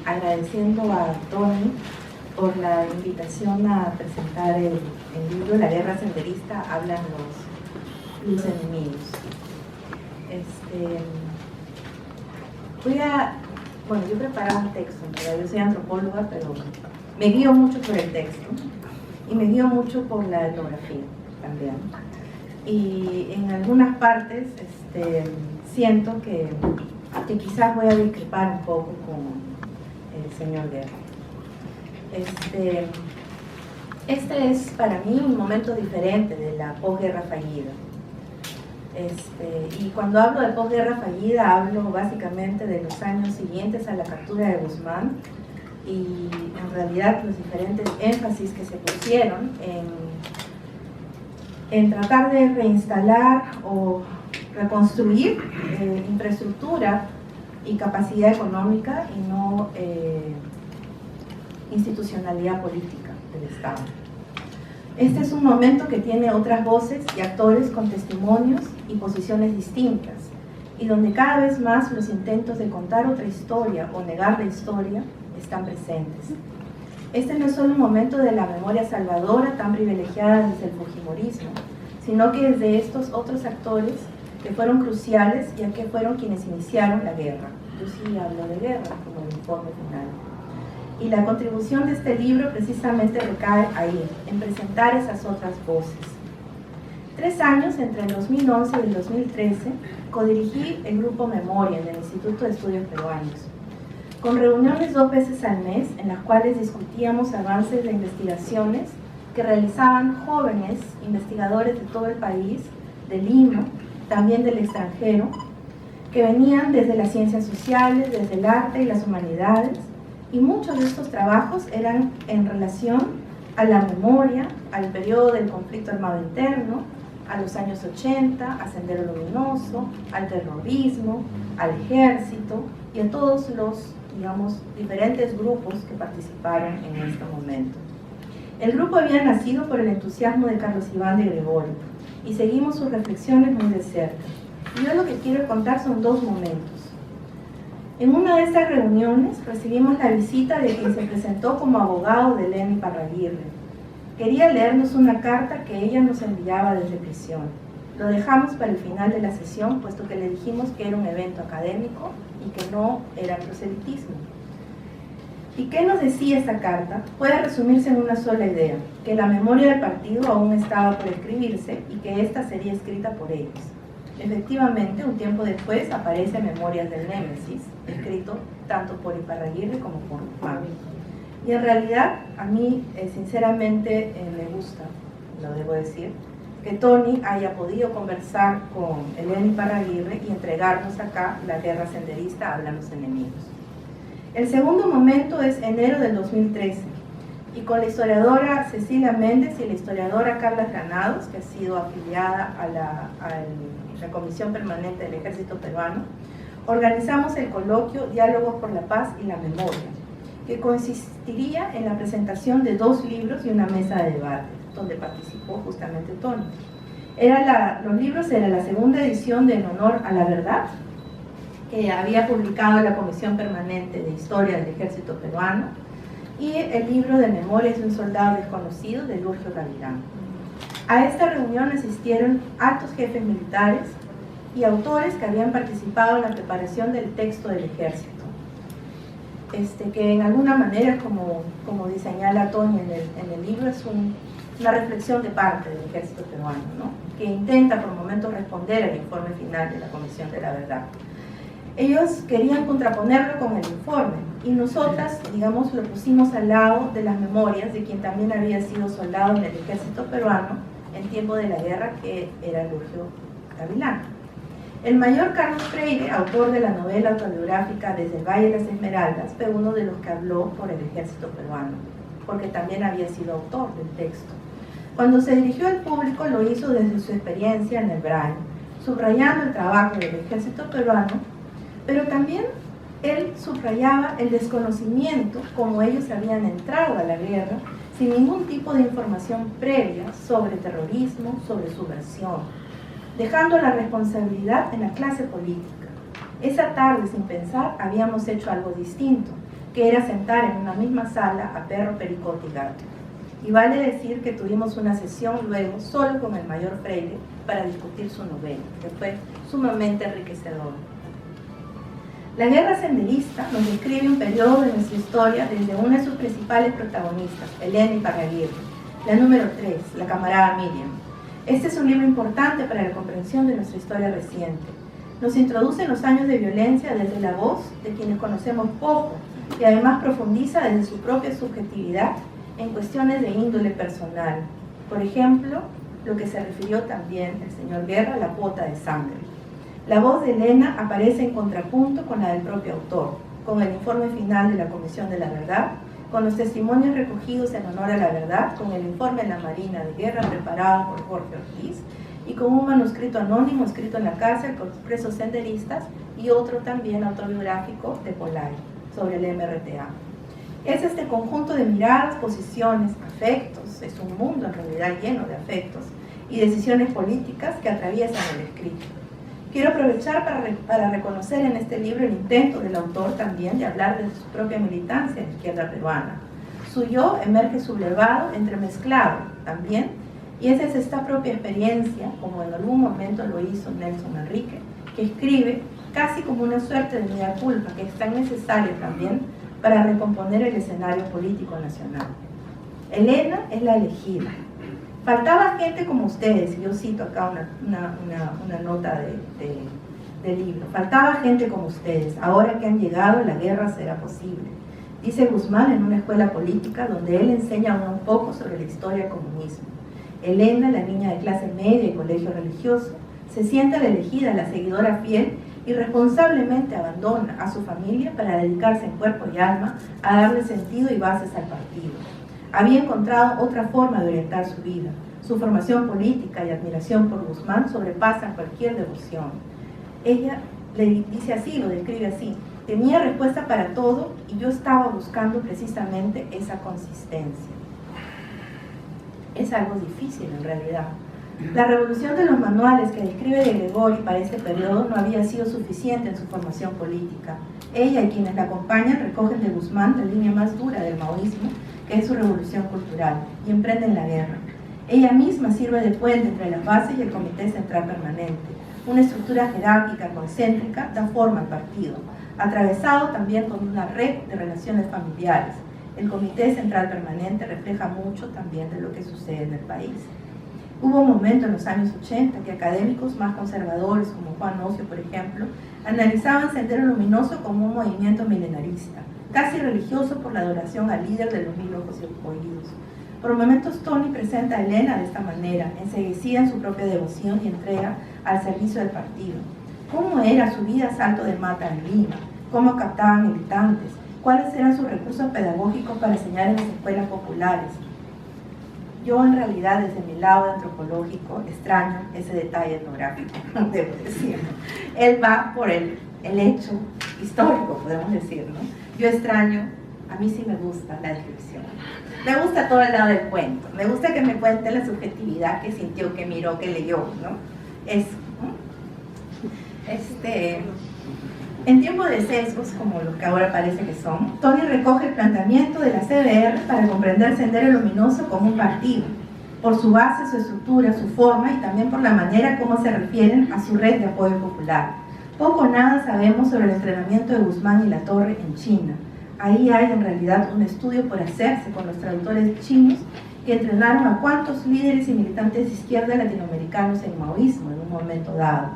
agradeciendo a Tony por la invitación a presentar el libro La Guerra Senderista, hablan los enemigos. Bueno, yo preparaba un texto, yo soy antropóloga, pero me guío mucho por el texto y me guío mucho por la etnografía también. Y en algunas partes siento que quizás voy a discrepar un poco con el señor Guerra. Este es para mí un momento diferente de la posguerra fallida. Y cuando hablo de posguerra fallida, hablo básicamente de los años siguientes a la captura de Guzmán y en realidad los diferentes énfasis que se pusieron en tratar de reinstalar o reconstruir infraestructura y capacidad económica y no institucionalidad política del Estado. Este es un momento que tiene otras voces y actores con testimonios y posiciones distintas, y donde cada vez más los intentos de contar otra historia o negar la historia están presentes. Este no es solo un momento de la memoria salvadora tan privilegiada desde el fujimorismo, sino que desde estos otros actores que fueron cruciales, ya que fueron quienes iniciaron la guerra. Yo sí hablo de guerra como el informe final. Y la contribución de este libro precisamente recae ahí, en presentar esas otras voces. 3 años, entre el 2011 y el 2013, codirigí el grupo Memoria en el Instituto de Estudios Peruanos, con reuniones 2 veces al mes en las cuales discutíamos avances de investigaciones que realizaban jóvenes investigadores de todo el país, de Lima, también del extranjero, que venían desde las ciencias sociales, desde el arte y las humanidades, y muchos de estos trabajos eran en relación a la memoria, al periodo del conflicto armado interno, a los años 80, a Sendero Luminoso, al terrorismo, al ejército y a todos los, digamos, diferentes grupos que participaron en este momento. El grupo había nacido por el entusiasmo de Carlos Iván de Gregorio y seguimos sus reflexiones muy de cerca. Y yo lo que quiero contar son 2 momentos. En una de estas reuniones recibimos la visita de quien se presentó como abogado de Elena Iparraguirre. Quería leernos una carta que ella nos enviaba desde prisión. Lo dejamos para el final de la sesión, puesto que le dijimos que era un evento académico y que no era proselitismo. ¿Y qué nos decía esta carta? Puede resumirse en una sola idea, que la memoria del partido aún estaba por escribirse y que ésta sería escrita por ellos. Efectivamente, un tiempo después aparece Memorias del Némesis, escrito tanto por Iparraguirre como por Guzmán. Y en realidad, a mí sinceramente me gusta, lo debo decir, que Tony haya podido conversar con Elena Iparraguirre y entregarnos acá La Guerra Senderista, hablan los enemigos. El segundo momento es enero del 2013, y con la historiadora Cecilia Méndez y la historiadora Carla Granados, que ha sido afiliada a la Comisión Permanente del Ejército Peruano, organizamos el coloquio Diálogos por la Paz y la Memoria, que consistiría en la presentación de 2 libros y una mesa de debate, donde participó justamente Tony. Los libros eran la segunda edición de En Honor a la Verdad, que había publicado la Comisión Permanente de Historia del Ejército Peruano, y el libro de Memorias de un Soldado Desconocido de Lurgio Gavilán. A esta reunión asistieron altos jefes militares y autores que habían participado en la preparación del texto del ejército, que en alguna manera, como señala Tony en el libro, es una reflexión de parte del ejército peruano, ¿no? Que intenta por momentos responder al informe final de la Comisión de la Verdad. Ellos querían contraponerlo con el informe y nosotras, digamos, lo pusimos al lado de las memorias de quien también había sido soldado en el ejército peruano en tiempo de la guerra, que era Lurgio Gavilán. El mayor Carlos Freire, autor de la novela autobiográfica Desde el Valle de las Esmeraldas, fue uno de los que habló por el ejército peruano, porque también había sido autor del texto. Cuando se dirigió al público lo hizo desde su experiencia en el Braille, subrayando el trabajo del ejército peruano, pero también él subrayaba el desconocimiento, como ellos habían entrado a la guerra sin ningún tipo de información previa sobre terrorismo, sobre subversión, dejando la responsabilidad en la clase política. Esa tarde, sin pensar, habíamos hecho algo distinto. que era sentar en una misma sala a perro, pericote y gato. Y vale decir que tuvimos una sesión luego solo con el mayor Freire para discutir su novela, que fue sumamente enriquecedor. La guerra senderista nos describe un periodo de nuestra historia desde una de sus principales protagonistas, Elena Iparraguirre, la número 3, la camarada Miriam. Este es un libro importante para la comprensión de nuestra historia reciente. Nos introduce en los años de violencia desde la voz de quienes conocemos poco y además profundiza desde su propia subjetividad en cuestiones de índole personal. Por ejemplo, lo que se refirió también el señor Guerra, la cuota de sangre. La voz de Elena aparece en contrapunto con la del propio autor, con el informe final de la Comisión de la Verdad, con los testimonios recogidos en honor a la verdad, con el informe de la Marina de Guerra preparado por Jorge Ortiz y con un manuscrito anónimo escrito en la cárcel por presos senderistas y otro también autobiográfico de Polay sobre el MRTA. Es este conjunto de miradas, posiciones, afectos, es un mundo en realidad lleno de afectos y decisiones políticas que atraviesan el escrito. Quiero aprovechar para reconocer en este libro el intento del autor también de hablar de su propia militancia en la izquierda peruana. Su yo emerge sublevado, entremezclado también, y esa es esta propia experiencia, como en algún momento lo hizo Nelson Manrique, que escribe casi como una suerte de mea culpa, que es tan necesaria también para recomponer el escenario político nacional. Elena es la elegida. Faltaba gente como ustedes, y yo cito acá una nota del libro. Faltaba gente como ustedes. Ahora que han llegado, la guerra será posible. Dice Guzmán en una escuela política donde él enseña un poco sobre la historia del comunismo. Elena, la niña de clase media y colegio religioso, se siente la elegida, la seguidora fiel, y responsablemente abandona a su familia para dedicarse en cuerpo y alma a darle sentido y bases al partido. Había encontrado otra forma de orientar su vida. Su formación política y admiración por Guzmán sobrepasan cualquier devoción. Ella le dice así, lo describe así: tenía respuesta para todo y yo estaba buscando precisamente esa consistencia. Es algo difícil en realidad. La revolución de los manuales que describe de Gregori para este periodo no había sido suficiente en su formación política. Ella y quienes la acompañan recogen de Guzmán la línea más dura del maoísmo, que es su revolución cultural, y emprenden la guerra. Ella misma sirve de puente entre las bases y el Comité Central Permanente. Una estructura jerárquica concéntrica da forma al partido, atravesado también con una red de relaciones familiares. El Comité Central Permanente refleja mucho también de lo que sucede en el país. Hubo un momento en los años 80 que académicos más conservadores, como Juan Ocio, por ejemplo, analizaban Sendero Luminoso como un movimiento milenarista, casi religioso por la adoración al líder de los 1000 ojos y oídos. Por momentos Tony presenta a Elena de esta manera, enceguecida en su propia devoción y entrega al servicio del partido. ¿Cómo era su vida a salto de mata en Lima? ¿Cómo captaban militantes? ¿Cuáles eran sus recursos pedagógicos para enseñar en las escuelas populares? Yo en realidad desde mi lado antropológico extraño ese detalle etnográfico, debo decirlo. Él va por el hecho histórico, podemos decir, ¿no? Yo extraño, a mí sí me gusta la descripción. Me gusta todo el lado del cuento. Me gusta que me cuente la subjetividad que sintió, que miró, que leyó, ¿no? Eso, ¿no? En tiempos de sesgos, como los que ahora parece que son, Tony recoge el planteamiento de la CBR para comprender Sendero Luminoso como un partido, por su base, su estructura, su forma y también por la manera como se refieren a su red de apoyo popular. Poco o nada sabemos sobre el entrenamiento de Guzmán y Latorre en China. Ahí hay en realidad un estudio por hacerse con los traductores chinos que entrenaron a cuantos líderes y militantes de izquierda latinoamericanos en maoísmo en un momento dado.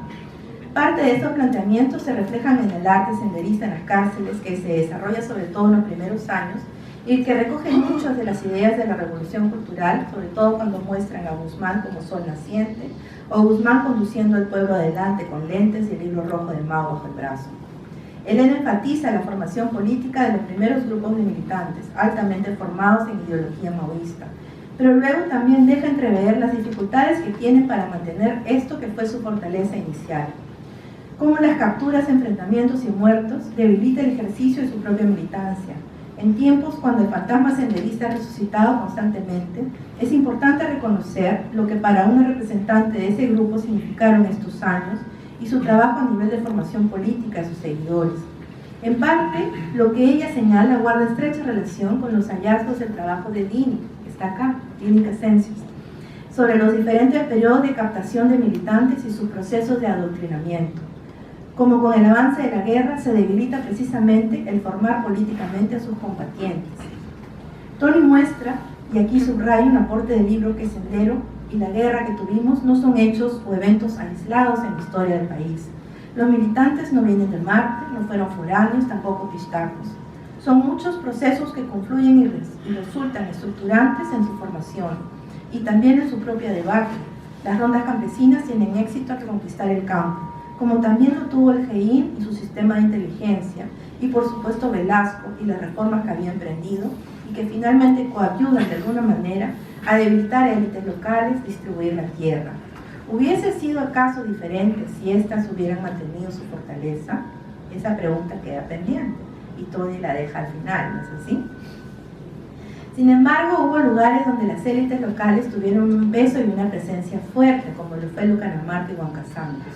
Parte de estos planteamientos se reflejan en el arte senderista en las cárceles, que se desarrolla sobre todo en los primeros años y que recoge muchas de las ideas de la revolución cultural, sobre todo cuando muestran a Guzmán como sol naciente o Guzmán conduciendo al pueblo adelante con lentes y el libro rojo de Mao bajo el brazo. Elena enfatiza la formación política de los primeros grupos de militantes, altamente formados en ideología maoísta, pero luego también deja entrever las dificultades que tienen para mantener esto que fue su fortaleza inicial. Cómo las capturas, enfrentamientos y muertos debilita el ejercicio de su propia militancia. En tiempos cuando el fantasma senderista ha resucitado constantemente, es importante reconocer lo que para una representante de ese grupo significaron estos años y su trabajo a nivel de formación política de sus seguidores. En parte, lo que ella señala guarda estrecha relación con los hallazgos del trabajo de Dini, que está acá, Dini Casencios, sobre los diferentes periodos de captación de militantes y sus procesos de adoctrinamiento. Como con el avance de la guerra, se debilita precisamente el formar políticamente a sus combatientes. Toni muestra, y aquí subraya un aporte del libro, que Sendero y la guerra que tuvimos no son hechos o eventos aislados en la historia del país. Los militantes no vienen de Marte, no fueron foráneos, tampoco pistacos. Son muchos procesos que confluyen y resultan estructurantes en su formación y también en su propia debacle. Las rondas campesinas tienen éxito al conquistar el campo, como también lo tuvo el GEIN y su sistema de inteligencia, y por supuesto Velasco y las reformas que había emprendido, y que finalmente coadyudan de alguna manera a debilitar élites locales, distribuir la tierra. ¿Hubiese sido acaso diferente si éstas hubieran mantenido su fortaleza? Esa pregunta queda pendiente, y Toni la deja al final, ¿no es así? Sin embargo, hubo lugares donde las élites locales tuvieron un peso y una presencia fuerte, como lo fue Lucaramarte y Huancasantos.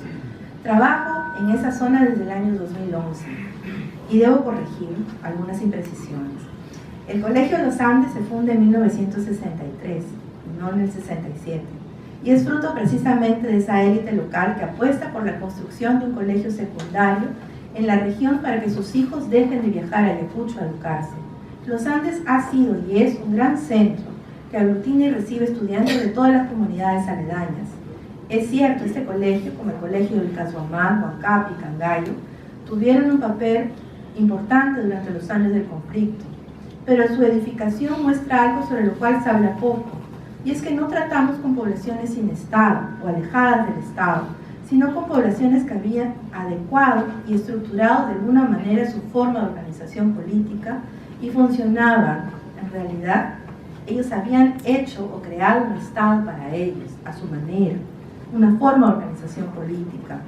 Trabajo en esa zona desde el año 2011, y debo corregir algunas imprecisiones. El Colegio de los Andes se funda en 1963, y no en el 67, y es fruto precisamente de esa élite local que apuesta por la construcción de un colegio secundario en la región para que sus hijos dejen de viajar a Ayacucho a educarse. Los Andes ha sido y es un gran centro que aglutina y recibe estudiantes de todas las comunidades aledañas. Es cierto, este colegio, como el colegio de Vilcashuamán, Huancapi y Cangallo, tuvieron un papel importante durante los años del conflicto, pero su edificación muestra algo sobre lo cual se habla poco, y es que no tratamos con poblaciones sin Estado o alejadas del Estado, sino con poblaciones que habían adecuado y estructurado de alguna manera su forma de organización política y funcionaban. En realidad, ellos habían hecho o creado un Estado para ellos, a su manera, una forma de organización política.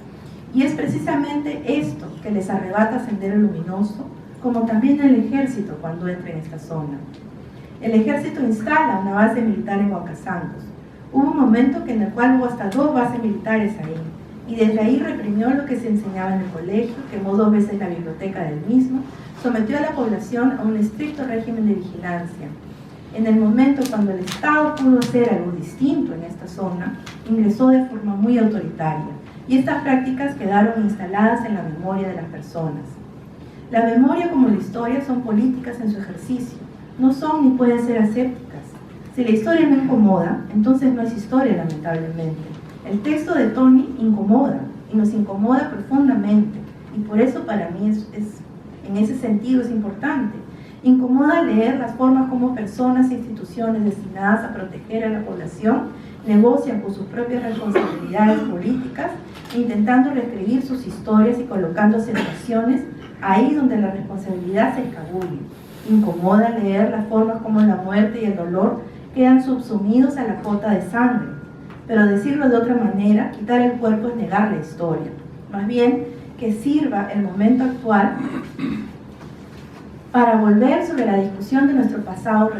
Y es precisamente esto que les arrebata Sendero Luminoso, como también el ejército cuando entra en esta zona. El ejército instala una base militar en Huancasantos. Hubo un momento en el cual hubo hasta 2 bases militares ahí, y desde ahí reprimió lo que se enseñaba en el colegio, quemó 2 veces la biblioteca del mismo, sometió a la población a un estricto régimen de vigilancia. En el momento cuando el Estado pudo hacer algo distinto en esta zona, ingresó de forma muy autoritaria, y estas prácticas quedaron instaladas en la memoria de las personas. La memoria como la historia son políticas en su ejercicio, no son ni pueden ser asépticas. Si la historia no incomoda, entonces no es historia, lamentablemente. El texto de Toni incomoda, y nos incomoda profundamente, y por eso para mí en ese sentido es importante. Incomoda leer las formas como personas e instituciones destinadas a proteger a la población negocian con sus propias responsabilidades políticas, intentando reescribir sus historias y colocando situaciones ahí donde la responsabilidad se escabulle. Incomoda leer las formas como la muerte y el dolor quedan subsumidos a la cuota de sangre. Pero decirlo de otra manera, quitar el cuerpo es negar la historia. Más bien, que sirva el momento actual para volver sobre la discusión de nuestro pasado